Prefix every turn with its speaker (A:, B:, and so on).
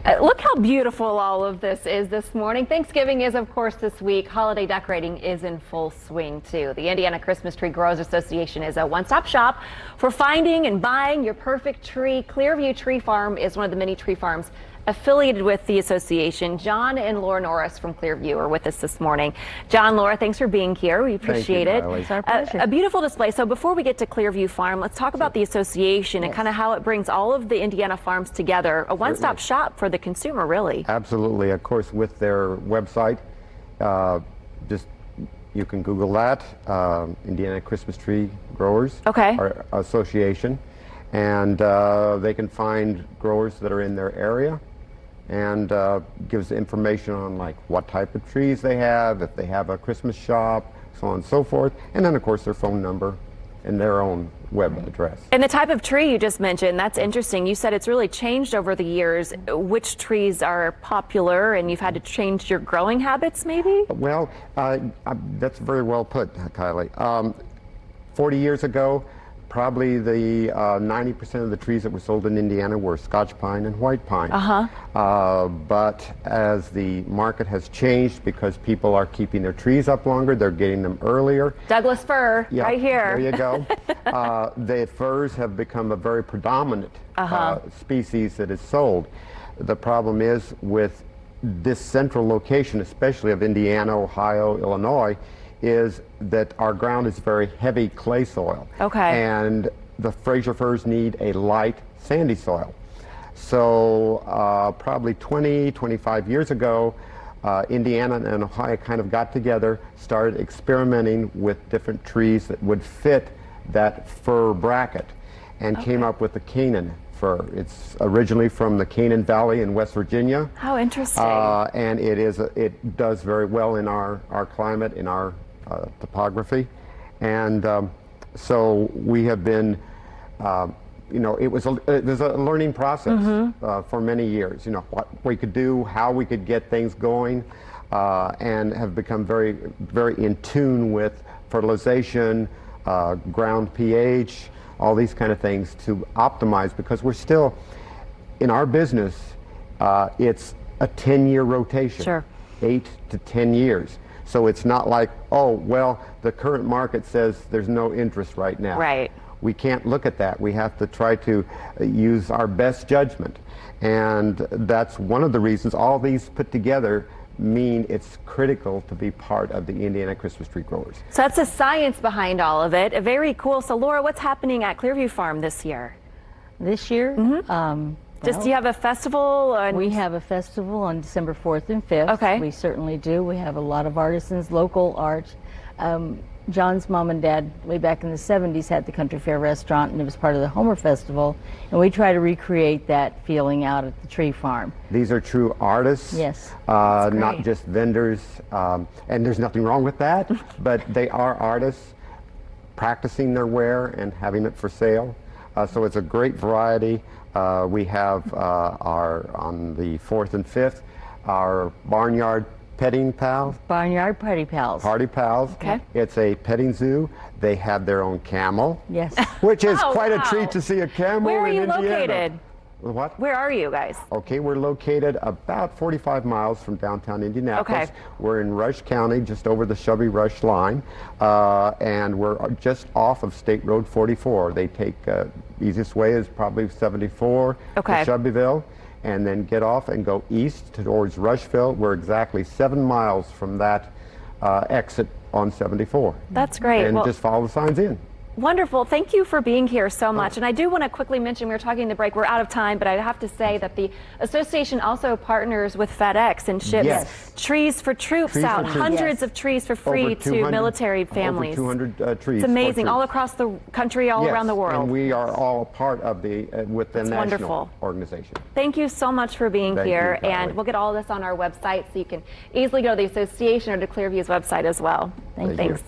A: Look how beautiful all of this is this morning. Thanksgiving is, of course, this week. Holiday decorating is in full swing, too. The Indiana Christmas Tree Growers Association is a one-stop shop for finding and buying your perfect tree. Clearview Tree Farm is one of the many tree farms affiliated with the association. John and Laura Norris from Clearview are with us this morning. John, Laura, thanks for being here. We appreciate it.
B: It's our pleasure.
A: A beautiful display. So before we get to Clearview Farm, let's talk about the association and kind of how it brings all of the Indiana farms together. A one-stop shop for the consumer, really.
B: Absolutely. Of course, with their website, you can Google that, Indiana Christmas Tree Growers Association, and they can find growers that are in their area, and gives information on like what type of trees they have, if they have a Christmas shop, so on and so forth, and then of course their phone number and their own web address.
A: And the type of tree you just mentioned, that's interesting. You said it's really changed over the years. Which trees are popular, and you've had to change your growing habits maybe?
B: Well, that's very well put, Kylie. 40 years ago, probably the 90% of the trees that were sold in Indiana were Scotch pine and white pine. But as the market has changed, because people are keeping their trees up longer, they're getting them earlier.
A: Douglas fir, right here.
B: There you go. The firs have become a very predominant species that is sold. The problem is with this central location, especially of Indiana, Ohio, Illinois, is that our ground is very heavy clay soil. And the Fraser firs need a light sandy soil. So probably 25 years ago, Indiana and Ohio kind of got together, started experimenting with different trees that would fit that fir bracket, and came up with the Canaan fir. It's originally from the Canaan Valley in West Virginia.
A: How interesting.
B: And it does very well in our climate, in our topography, and so we have been, it was a learning process for many years. What we could do, how we could get things going, and have become very, very in tune with fertilization, ground pH, all these kind of things to optimize, because we're still in our business. It's a 10-year rotation, 8 to 10 years. So it's not like, oh, well, the current market says there's no interest right now. We can't look at that. We have to try to use our best judgment. And that's one of the reasons all these put together mean it's critical to be part of the Indiana Christmas Tree Growers.
A: So that's the science behind all of it. Very cool. So Laura, what's happening at Clearview Farm this year?
C: This year?
A: Do you have a festival?
C: We have a festival on December 4th and 5th. We certainly do. We have a lot of artisans, local art. John's mom and dad, way back in the 70s, had the Country Fair restaurant, and it was part of the Homer Festival. And we try to recreate that feeling out at the tree farm.
B: These are true artists.
C: Yes.
B: Not just vendors. And there's nothing wrong with that, but they are artists practicing their wear and having it for sale. So it's a great variety. We have on the 4th and 5th, our Barnyard Petting Pals.
C: Barnyard Party Pals.
B: Party Pals. It's a petting zoo. They have their own camel.
C: Yes.
B: Which is quite a treat to see a camel in Indiana.
A: Where are you located?
B: What?
A: Where are you guys?
B: Okay, we're located about 45 miles from downtown Indianapolis. We're in Rush County, just over the Shelby-Rush line, and we're just off of State Road 44. They take, easiest way is probably 74 to Shelbyville, and then get off and go east towards Rushville. We're exactly 7 miles from that exit on 74.
A: That's great.
B: And just follow the signs in.
A: Wonderful. Thank you for being here so much. And I do want to quickly mention, we were talking in the break, we're out of time, but I have to say that the association also partners with FedEx and ships trees for troops out, hundreds of trees for free to military families.
B: Over 200 trees.
A: It's amazing, all across the country, all around the world.
B: And we are all part of the, with the national organization.
A: Thank you so much for being here. And we'll get all this on our website, so you can easily go to the association or to Clearview's website as well.
C: Thanks.